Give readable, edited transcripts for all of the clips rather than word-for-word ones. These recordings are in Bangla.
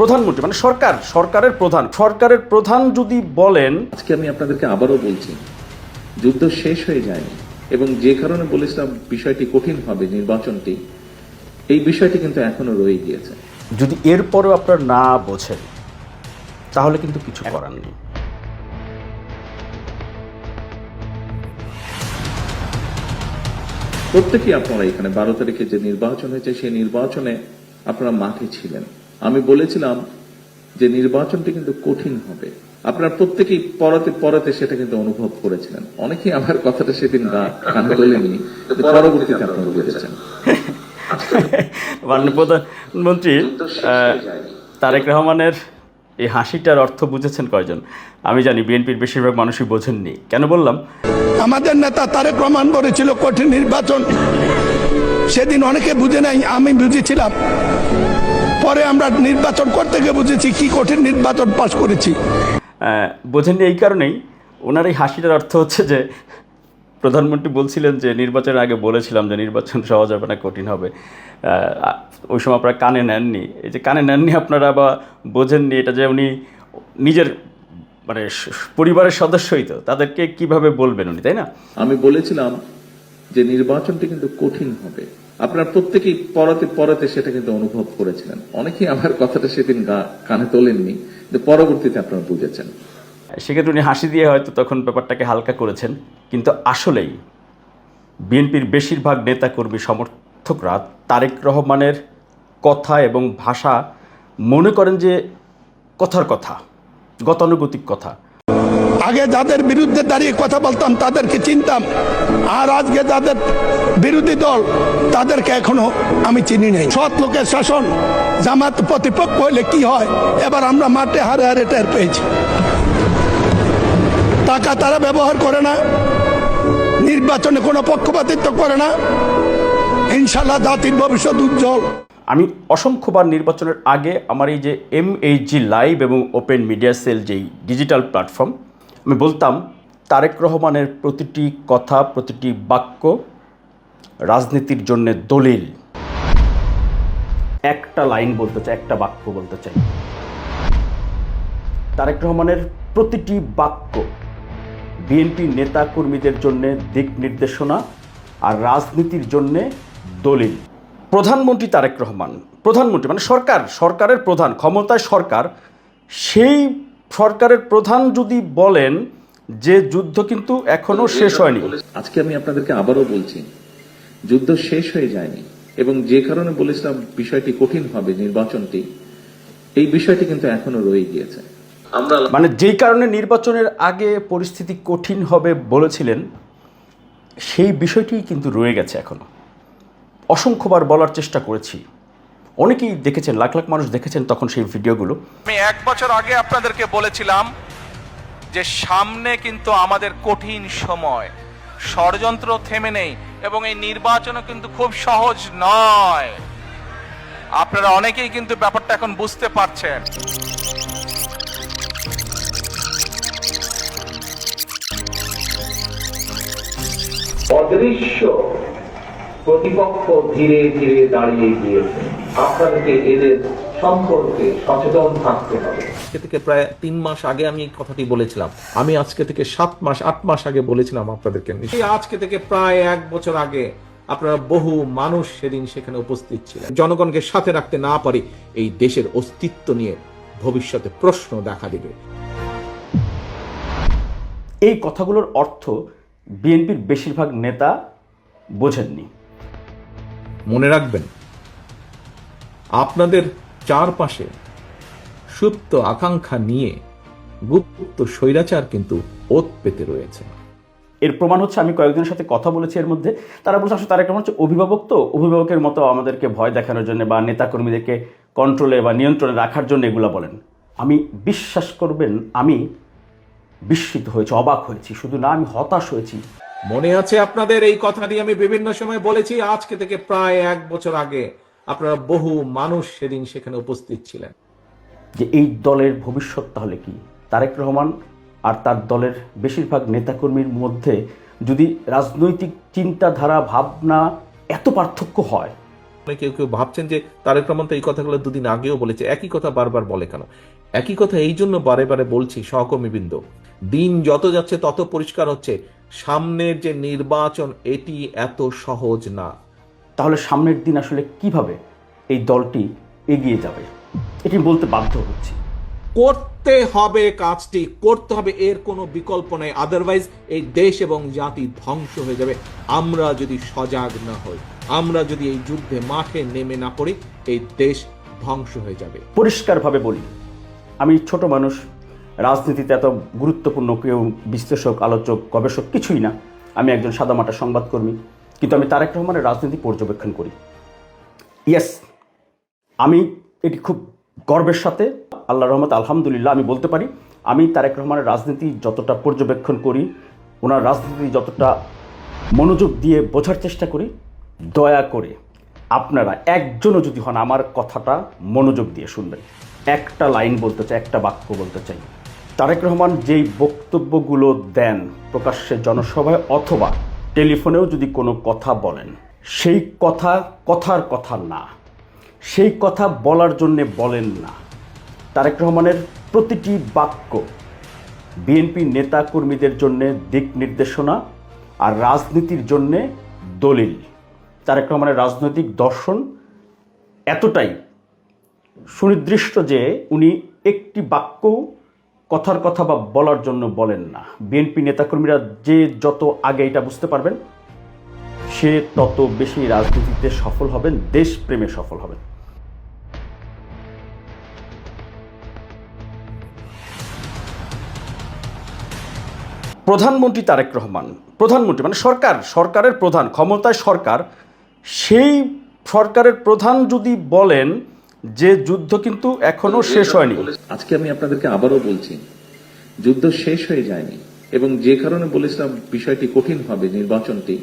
প্রধানমন্ত্রী মানে সরকারের প্রধান যদি বলেন, আজকে আমি আপনাদেরকে আবারও বলছি, যুদ্ধ শেষ হয়ে যায়নি এবং যে কারণে বলেছিলাম বিষয়টি কঠিন হবে নির্বাচনটি, এই বিষয়টি কিন্তু এখনো রয়ে গিয়েছে। যদি এরপরেও আপনারা না বোঝেন তাহলে কিন্তু কিছু করার নেই। প্রত্যেকেই আপনারা এখানে 12 তারিখে যে নির্বাচন হয়েছে সেই নির্বাচনে আপনারা মাঠে ছিলেন। আমি বলেছিলাম যে নির্বাচনটি কিন্তু কঠিন হবে। আপনারা প্রত্যেকেই পরতে সেটা কিন্তু অনুভব করেছিলেন। অনেকেই আমার কথাটা সেদিন কানে তোলেননি, পরবর্তীতে আপনারা বুঝেছেন। মাননীয় প্রধানমন্ত্রী তারেক রহমানের এই হাসিটার অর্থ বুঝেছেন কয়জন? আমি জানি বিএনপির বেশিরভাগ মানুষই বোঝেননি। কেন বললাম? আমাদের নেতা তারেক রহমান বলেছিল কঠিন নির্বাচন, সেদিন অনেকে বুঝে নাই, আমি বুঝেছিলাম। পরে আমরা নির্বাচন করতে গিয়ে বুঝেছি কি কঠিন নির্বাচন পাশ করেছি। বোঝেননি এই কারণেই ওনার এই হাসিটার অর্থ হচ্ছে যে প্রধানমন্ত্রী বলছিলেন যে নির্বাচনের আগে বলেছিলাম যে নির্বাচন সহজ হবে না, কঠিন হবে। ওই সময় আপনারা কানে নেননি। এই যে কানে নেননি আপনারা বা বোঝেননি, এটা যে উনি নিজের মানে পরিবারের সদস্যই, তো তাদেরকে কিভাবে বলবেন উনি, তাই না? আমি বলেছিলাম যে নির্বাচনটি কিন্তু কঠিন হবে। আপনারা প্রত্যেকেই পরতে সেটা কিন্তু অনুভব করেছিলেন। অনেকেই আমার কথাটা সেদিন কানে তোলেননি, পরবর্তীতে আপনারা বুঝেছেন। সেক্ষেত্রে উনি হাসি দিয়ে হয়তো তখন ব্যাপারটাকে হালকা করেছেন, কিন্তু আসলেই বিএনপির বেশিরভাগ নেতাকর্মী সমর্থকরা তারেক রহমানের কথা এবং ভাষা মনে করেন যে কথার কথা, গতানুগতিক কথা। আগে যাদের বিরুদ্ধে দাঁড়িয়ে কথা বলতাম তাদেরকে চিনতাম, আর আজকে যাদের বিরোধী দল তাদেরকে এখনো আমি চিনি নাই। সৎ লোকের শাসন, জামাত প্রতিপক্ষ হলে কি হয় এবার আমরা মাঠে হারে হারে টের পেয়েছি। টাকা তারা ব্যবহার করে না, নির্বাচনে কোনো পক্ষপাতিত্ব করে না। ইনশাল্লাহ জাতির ভবিষ্যৎ উজ্জ্বল। আমি অসংখ্যবার নির্বাচনের আগে আমার এই যে MHG লাইভ এবং ওপেন মিডিয়া সেল যেই ডিজিটাল প্ল্যাটফর্ম, আমি বলতাম তারেক রহমানের প্রতিটি কথা, প্রতিটি বাক্য রাজনীতির জন্য দলিল। একটা লাইন বলতে চাই, একটা বাক্য বলতে চাই, তারেক রহমানের প্রতিটি বাক্য বিএনপি নেতা কর্মীদের জন্য দিক নির্দেশনা আর রাজনীতির জন্য দলিল। প্রধানমন্ত্রী তারেক রহমান, প্রধানমন্ত্রী মানে সরকারের প্রধান, ক্ষমতায় সরকার, সেই সরকারের প্রধান যদি বলেন যে যুদ্ধ কিন্তু এখনো শেষ হয়নি। আজকে আমি আপনাদেরকে আবারও বলছি, যুদ্ধ শেষ হয়ে যায়নি এবং যে কারণে বলেছিলাম বিষয়টি কঠিন হবে নির্বাচনটি, এই বিষয়টি কিন্তু এখনো রয়ে গিয়েছে। মানে যেই কারণে নির্বাচনের আগে পরিস্থিতি কঠিন হবে বলেছিলেন, সেই বিষয়টি কিন্তু রয়ে গেছে এখনো। অসংখ্যবার বলার চেষ্টা করেছি, অনেকেই দেখেছেন, লাখ লাখ মানুষ দেখেছেন তখন সেই ভিডিওগুলো। আমি 1 বছর আগে আপনাদেরকে বলেছিলাম যে সামনে কিন্তু আমাদের কঠিন সময়, ষড়যন্ত্র থেমে নেই এবং এই নির্বাচনও কিন্তু খুব সহজ নয়। আপনারা অনেকেই কিন্তু ব্যাপারটা এখন বুঝতে পারছেন। অদৃশ্য প্রতিপক্ষ ধীরে ধীরে দাঁড়িয়ে গিয়েছে। আপনাদেরকে এদের সম্পর্কে সচেতন থাকতে হবে। আজকে থেকে প্রায় 3 মাস আগে আমি এই কথাটি বলেছিলাম। আমি আজকে থেকে 7 মাস 8 মাস আগে বলেছিলাম আপনাদেরকে। আজকে থেকে প্রায় 1 বছর আগে আপনারা বহু মানুষ সেদিন সেখানে উপস্থিত ছিলেন। জনগণকে সাথে রাখতে না পারি এই দেশের অস্তিত্ব নিয়ে ভবিষ্যতে প্রশ্ন দেখা দিবে। এই কথাগুলোর অর্থ বিএনপির বেশিরভাগ নেতা বোঝেননি। মনে রাখবেন, আপনাদের চারপাশে সুপ্ত আকাঙ্ক্ষা নিয়ে গুপ্ত স্বৈরাচার কিন্তু ওত পেতে রয়েছে। এর প্রমাণ হচ্ছে আমি কয়েকজনের সাথে কথা বলেছি, এর মধ্যে তারা বলছে আসলে তারেক রহমান হচ্ছে অভিভাবক, তো অভিভাবকের মতো আমাদেরকে ভয় দেখানোর জন্য বা নেতাকর্মীদেরকে কন্ট্রোলে বা নিয়ন্ত্রণে রাখার জন্য এগুলো বলেন। আমি বিশ্বাস করবেন, আমি বিস্মিত হয়েছি, অবাক হয়েছি, শুধু না আমি হতাশ হয়েছি। মনে আছে আপনাদের এই কথাটি আমি বিভিন্ন সময় বলেছি। আজকে থেকে প্রায় 1 বছর আগে আপনারা বহু মানুষ সেদিন সেখানে উপস্থিত ছিলেন। যে এই দলের ভবিষ্যৎ তাহলে কি? তারেক রহমান আর তার দলের বেশিরভাগ নেতাকর্মীর মধ্যে যদি রাজনৈতিক চিন্তাধারা, ভাবনা এত পার্থক্য হয়, কেউ কেউ ভাবছেন যে তারেক রহমান তো এই কথাগুলো দুদিন আগেও বলেছে, একই কথা বারবার বলে কেন? একই কথা এই জন্য বারে বারে বলছি সহকর্মীবৃন্দ, দিন যত যাচ্ছে তত পরিষ্কার হচ্ছে সামনের যে নির্বাচন এটি এত সহজ না। তাহলে সামনের দিন আসলে কিভাবে এই দলটি এগিয়ে যাবে এটি বলতে বাধ্য হচ্ছি। করতে হবে, কাজটি করতে হবে, এর কোনো বিকল্প নেই। আদারওয়াইজ এই দেশ এবং জাতি ধ্বংস হয়ে যাবে আমরা যদি সজাগ না হই, আমরা যদি এই যুদ্ধে মাঠে নেমে না পড়ি, এই দেশ ধ্বংস হয়ে যাবে। পরিষ্কারভাবে বলি, আমি ছোট মানুষ, রাজনীতিতে এত গুরুত্বপূর্ণ কেউ বিশ্লেষক, আলোচক, গবেষক কিছুই না। আমি একজন সাদামাটা সংবাদকর্মী, কিন্তু আমি তারেক রহমানের রাজনীতি পর্যবেক্ষণ করি। ইয়েস, আমি এটি খুব গর্বের সাথে, আল্লাহর রহমত আলহামদুলিল্লাহ আমি বলতে পারি, আমি তারেক রহমানের রাজনীতি যতটা পর্যবেক্ষণ করি, ওনার রাজনীতি যতটা মনোযোগ দিয়ে বোঝার চেষ্টা করি, দয়া করে আপনারা একজনও যদি হন আমার কথাটা মনোযোগ দিয়ে শুনবেন। একটা লাইন বলতে চাই, একটা বাক্য বলতে চাই। তারেক রহমান যেই বক্তব্যগুলো দেন প্রকাশ্যে জনসভায় অথবা টেলিফোনেও যদি কোনো কথা বলেন, সেই কথার কথা না, সেই কথা বলার জন্যে বলেন না। তারেক রহমানের প্রতিটি বাক্য বিএনপি নেতা কর্মীদের জন্যে দিক নির্দেশনা আর রাজনীতির জন্যে দলিল। তারেক রহমানের রাজনৈতিক দর্শন এতটাই সুনির্দিষ্ট যে উনি একটি বাক্য কথার কথা বা বলার জন্য বলেন না। বিএনপি নেতাকর্মীরা যে যত আগে এটা বুঝতে পারবেন, সে তত বেশি রাজনীতিতে সফল হবেন, দেশপ্রেমে সফল হবেন। প্রধানমন্ত্রী তারেক রহমান, প্রধানমন্ত্রী মানে সরকারের প্রধান, ক্ষমতায় সরকার, সেই সরকারের প্রধান যদি বলেন যে যুদ্ধ কিন্তু এখনো শেষ হয়নি। আজকে আমি আপনাদেরকে আবারও বলছি, যুদ্ধ শেষ হয়ে যায়নি, এবং যে কারণে বলেছিলাম বিষয়টি কঠিন হবে নির্বাচনটি,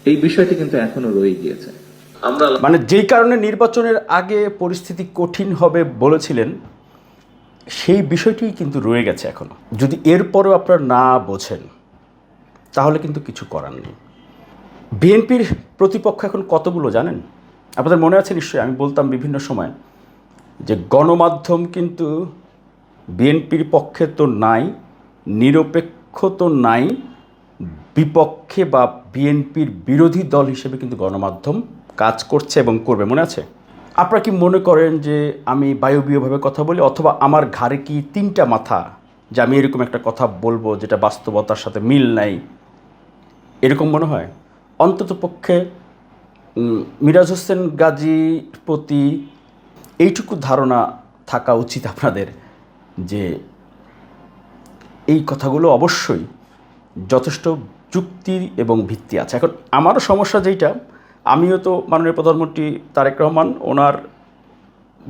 এই বিষয়টি কিন্তু এখনো রয়ে গিয়েছে। আমরা মানে যেই কারণে নির্বাচনের আগে পরিস্থিতি কঠিন হবে বলেছিলেন, সেই বিষয়টি কিন্তু রয়ে গেছে এখনো। যদি এরপরেও আপনারা না বোঝেন তাহলে কিন্তু কিছু করার নেই। বিএনপির প্রতিপক্ষ এখন কতগুলো জানেন? আপনাদের মনে আছে নিশ্চয়ই, আমি বলতাম বিভিন্ন সময় যে গণমাধ্যম কিন্তু বিএনপির পক্ষে তো নাই, নিরপেক্ষ তো নাই, বিপক্ষে বা বিএনপির বিরোধী দল হিসেবে কিন্তু গণমাধ্যম কাজ করছে এবং করবে। মনে আছে? আপনারা কি মনে করেন যে আমি বায়বীয়ভাবে কথা বলি, অথবা আমার ঘাড়ে কি তিনটা মাথা যে আমি এরকম একটা কথা বলবো যেটা বাস্তবতার সাথে মিল নাই, এরকম মনে হয়? অন্তত পক্ষে মিরাজ হোসেন গাজীর প্রতি এইটুকু ধারণা থাকা উচিত আপনাদের যে এই কথাগুলো অবশ্যই যথেষ্ট যুক্তি এবং ভিত্তি আছে। এখন আমারও সমস্যা যেইটা, আমিও তো মাননীয় প্রধানমন্ত্রী তারেক রহমান, ওনার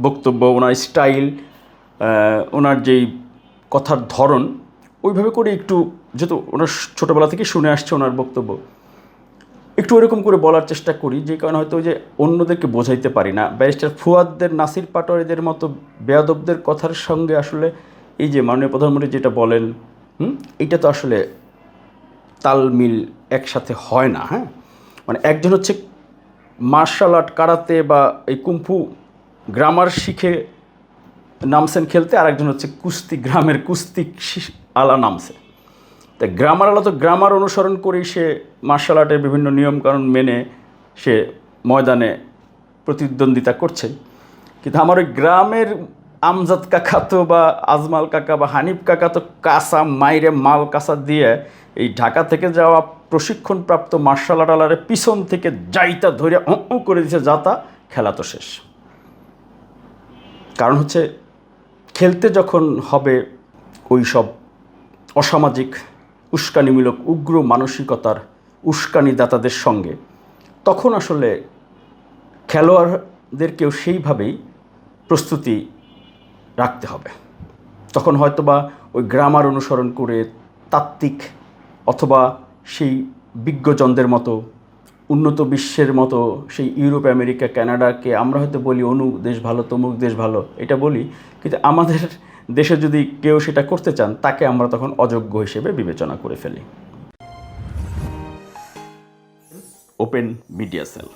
বক্তব্য, ওনার স্টাইল, ওনার যেই কথার ধরন, ওইভাবে করে একটু, যেহেতু ওনার ছোটোবেলা থেকে শুনে আসছে ওনার বক্তব্য, একটু ওরকম করে বলার চেষ্টা করি, যে কারণে হয়তো ওই যে অন্যদেরকে বোঝাইতে পারি না। ব্যারিস্টার ফুয়াদদের, নাসির পাটোয়ারিদের মতো বেয়াদবদের কথার সঙ্গে আসলে এই যে মাননীয় প্রধানমন্ত্রী যেটা বলেন, এইটা তো আসলে তালমিল একসাথে হয় না। হ্যাঁ, মানে একজন হচ্ছে মার্শাল আর্ট, কারাতে বা এই কুম্ফু গ্রামার শিখে নামছেন খেলতে, আর একজন হচ্ছে কুস্তি, গ্রামের কুস্তি আলা নামছে। তাই গ্রামার আলা তো গ্রামার অনুসরণ করেই সে মার্শাল আর্টের বিভিন্ন নিয়মকানুন মেনে সে ময়দানে প্রতিদ্বন্দ্বিতা করছে। কিন্তু আমার ওই গ্রামের আমজাদ কাকা তো বা আজমাল কাকা বা হানিফ কাকা তো কাঁচা মাইরে মাল কাঁচা দিয়ে এই ঢাকা থেকে যাওয়া প্রশিক্ষণপ্রাপ্ত মার্শাল আর্ট আলারে পিছন থেকে যাইতা ধরে করে দিয়েছে, যাতা খেলা তো শেষ। কারণ হচ্ছে খেলতে যখন হবে ওই সব অসামাজিক, উস্কানিমূলক, উগ্র মানসিকতার উস্কানিদাতাদের সঙ্গে, তখন আসলে খেলোয়াড়দেরকেও সেইভাবেই প্রস্তুতি রাখতে হবে। তখন হয়তোবা ওই গ্রামার অনুসরণ করে তাত্ত্বিক অথবা সেই বিজ্ঞজনদের মতো, উন্নত বিশ্বের মতো সেই ইউরোপ, আমেরিকা, কানাডাকে আমরা হয়তো বলি অনু দেশ ভালো, তমুক দেশ ভালো, এটা বলি, কিন্তু আমাদের দেশে যদি কেউ সেটা করতে চান, তাকে আমরা তখন অযোগ্য হিসেবে বিবেচনা করে ফেলি। Open media cell.